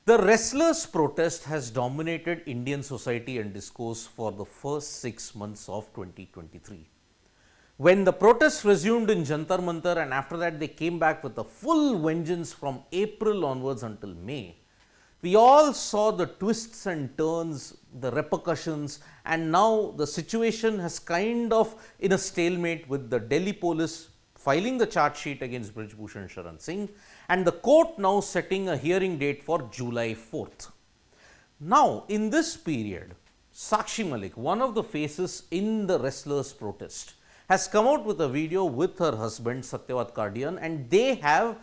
The wrestlers' protest has dominated Indian society and discourse for the first 6 months of 2023. When the protests resumed in Jantar Mantar and after that they came back with a full vengeance from April onwards until May, we all saw the twists and turns, the repercussions, and now the situation has kind of in a stalemate with the Delhi police filing the charge sheet against Brij Bhushan Sharan Singh and the court now setting a hearing date for July 4th. Now, in this period, Sakshi Malik, one of the faces in the wrestlers' protest, has come out with a video with her husband Satyawat Kardian, and they have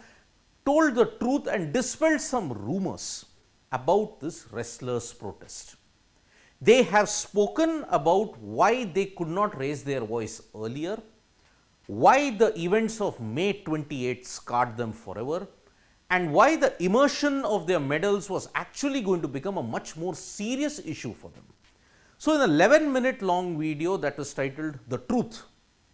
told the truth and dispelled some rumors about this wrestlers' protest. They have spoken about why they could not raise their voice earlier, why the events of May 28 scarred them forever, and why the immersion of their medals was actually going to become a much more serious issue for them. So, in an 11-minute long video that is titled The Truth,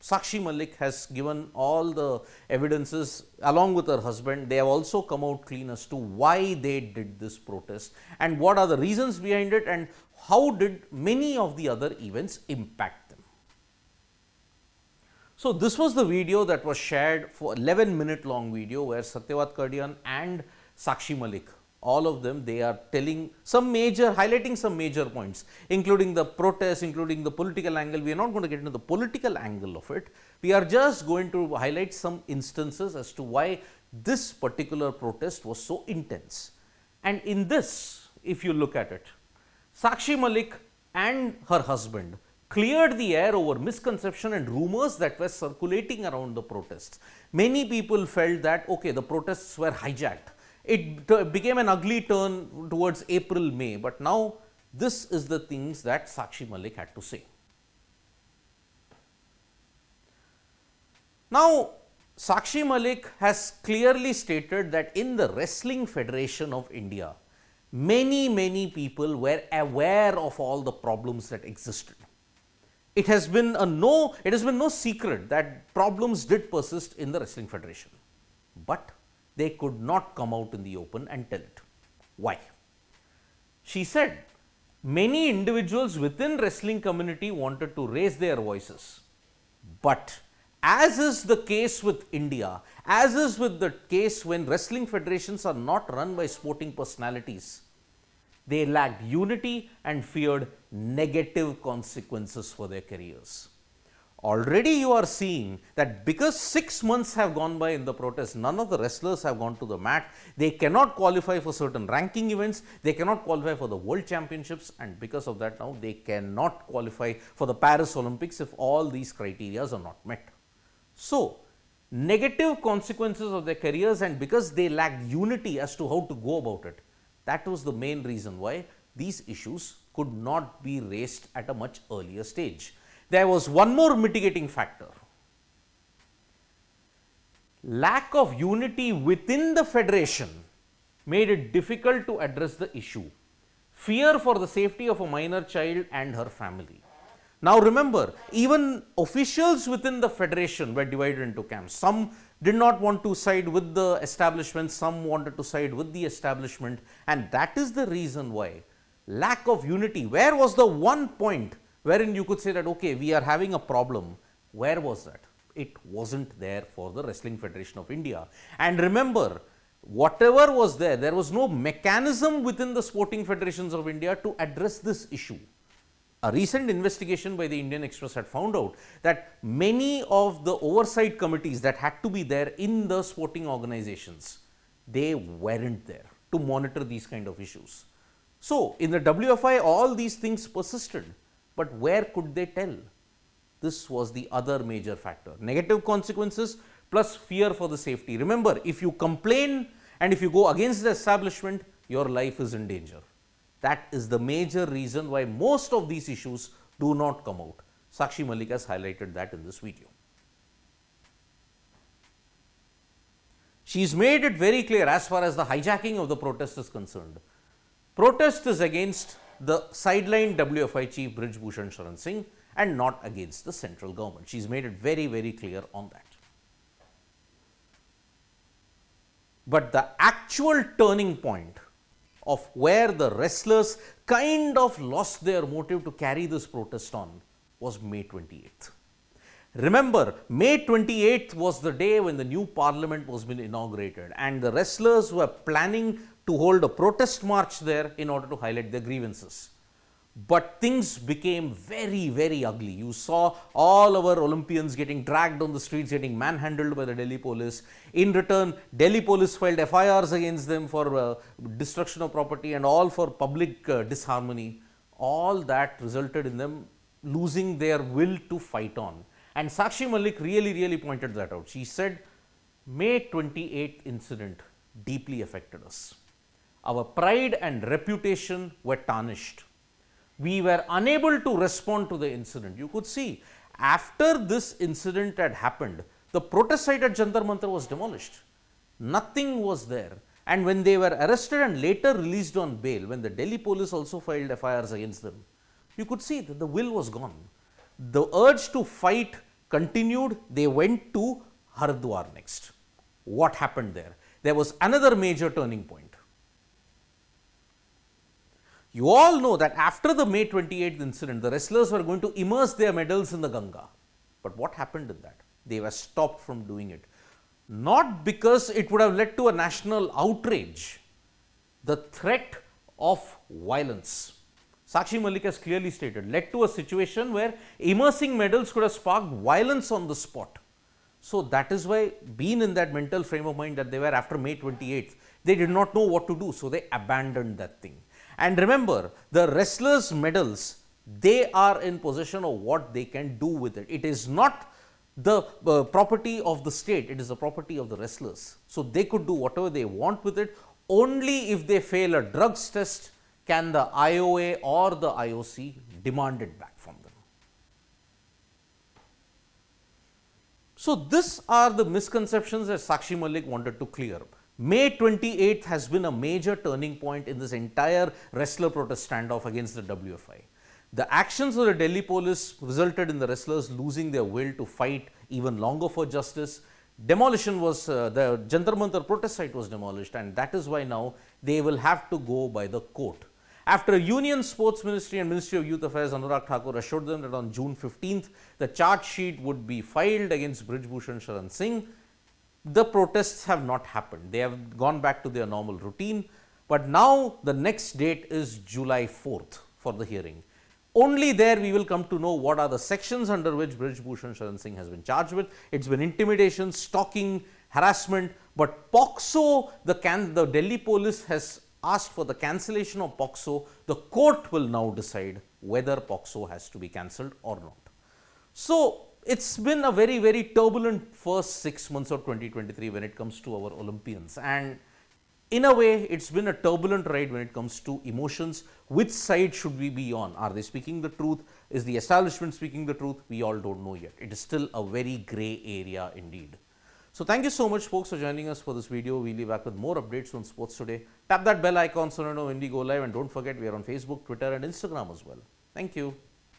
Sakshi Malik has given all the evidences along with her husband. They have also come out clean as to why they did this protest and what are the reasons behind it and how did many of the other events impact them. So, this was the video that was shared for 11-minute long video where Satyawat Kardian and Sakshi Malik, all of them, they are telling some major, highlighting some major points, including the protest, including the political angle. We are not going to get into the political angle of it. We are just going to highlight some instances as to why this particular protest was so intense. And in this, if you look at it, Sakshi Malik and her husband cleared the air over misconception and rumors that were circulating around the protests. Many people felt that, okay, the protests were hijacked. It became an ugly turn towards April, May, but now this is the things that Sakshi Malik had to say. Now, Sakshi Malik has clearly stated that in the Wrestling Federation of India, many people were aware of all the problems that existed. It has been no secret that problems did persist in the Wrestling Federation, but they could not come out in the open and tell it. Why? She said, many individuals within wrestling community wanted to raise their voices, but as is the case with India, as is with the case when wrestling federations are not run by sporting personalities, they lacked unity and feared negative consequences for their careers. Already you are seeing that because 6 months have gone by in the protest, none of the wrestlers have gone to the mat. They cannot qualify for certain ranking events. They cannot qualify for the world championships, and because of that now they cannot qualify for the Paris Olympics if all these criteria are not met. So, negative consequences of their careers, and because they lacked unity as to how to go about it, that was the main reason why these issues could not be raised at a much earlier stage. There was one more mitigating factor. Lack of unity within the federation made it difficult to address the issue. Fear for the safety of a minor child and her family. Now remember, even officials within the federation were divided into camps. Some did not want to side with the establishment, some wanted to side with the establishment, and that is the reason why lack of unity. Where was the one point wherein you could say that, okay, we are having a problem? Where was that? It wasn't there for the Wrestling Federation of India. And remember, whatever was there, there was no mechanism within the sporting federations of India to address this issue. A recent investigation by the Indian Express had found out that many of the oversight committees that had to be there in the sporting organizations, they weren't there to monitor these kind of issues. So, in the WFI, all these things persisted, but where could they tell? This was the other major factor. Negative consequences plus fear for the safety. Remember, if you complain and if you go against the establishment, your life is in danger. That is the major reason why most of these issues do not come out. Sakshi Malik has highlighted that in this video. She's made it very clear as far as the hijacking of the protest is concerned. Protest is against the sideline WFI chief Brij Bhushan Sharan Singh and not against the central government. She's made it very clear on that. But the actual turning point of where the wrestlers kind of lost their motive to carry this protest on was May 28th. Remember, May 28th was the day when the new parliament was been inaugurated, and the wrestlers were planning to hold a protest march there in order to highlight their grievances. But things became very, very ugly. You saw all our Olympians getting dragged on the streets, getting manhandled by the Delhi police. In return, Delhi police filed FIRs against them for destruction of property and all for public disharmony. All that resulted in them losing their will to fight on. And Sakshi Malik really pointed that out. She said, May 28th incident deeply affected us. Our pride and reputation were tarnished. We were unable to respond to the incident. You could see, after this incident had happened, the protest site at Jantar Mantar was demolished. Nothing was there. And when they were arrested and later released on bail, when the Delhi police also filed FIRs against them, you could see that the will was gone. The urge to fight continued. They went to Haridwar next. What happened there? There was another major turning point. You all know that after the May 28th incident, the wrestlers were going to immerse their medals in the Ganga. But what happened in that? They were stopped from doing it. Not because it would have led to a national outrage. The threat of violence, Sakshi Malik has clearly stated, led to a situation where immersing medals could have sparked violence on the spot. So that is why, being in that mental frame of mind that they were after May 28th, they did not know what to do. So they abandoned that thing. And remember, the wrestlers' medals, they are in possession of what they can do with it. It is not the property of the state, it is the property of the wrestlers. So they could do whatever they want with it. Only if they fail a drugs test can the IOA or the IOC demand it back from them. So these are the misconceptions that Sakshi Malik wanted to clear up. May 28th has been a major turning point in this entire wrestler protest standoff against the WFI. The actions of the Delhi police resulted in the wrestlers losing their will to fight even longer for justice. Demolition was, the Jantar Mantar protest site was demolished, and that is why now they will have to go by the court. After Union Sports Ministry and Ministry of Youth Affairs, Anurag Thakur assured them that on June 15th, the charge sheet would be filed against Brij Bhushan Sharan Singh. The protests have not happened. They have gone back to their normal routine. But now the next date is July 4th for the hearing. Only there we will come to know what are the sections under which Brij Bhushan Sharan Singh has been charged with. It's been intimidation, stalking, harassment. But POCSO, the Delhi police has asked for the cancellation of POCSO. The court will now decide whether POCSO has to be cancelled or not. So it's been a very turbulent first 6 months of 2023 when it comes to our Olympians, and in a way it's been a turbulent ride when it comes to emotions. Which side should we be on? Are they speaking the truth? Is the establishment speaking the truth? We all don't know yet. It is still a very grey area indeed. So thank you so much folks for joining us for this video. We'll be back with more updates on Sports Today. Tap that bell icon so you know when we go live, and don't forget we are on Facebook, Twitter and Instagram as well. Thank you.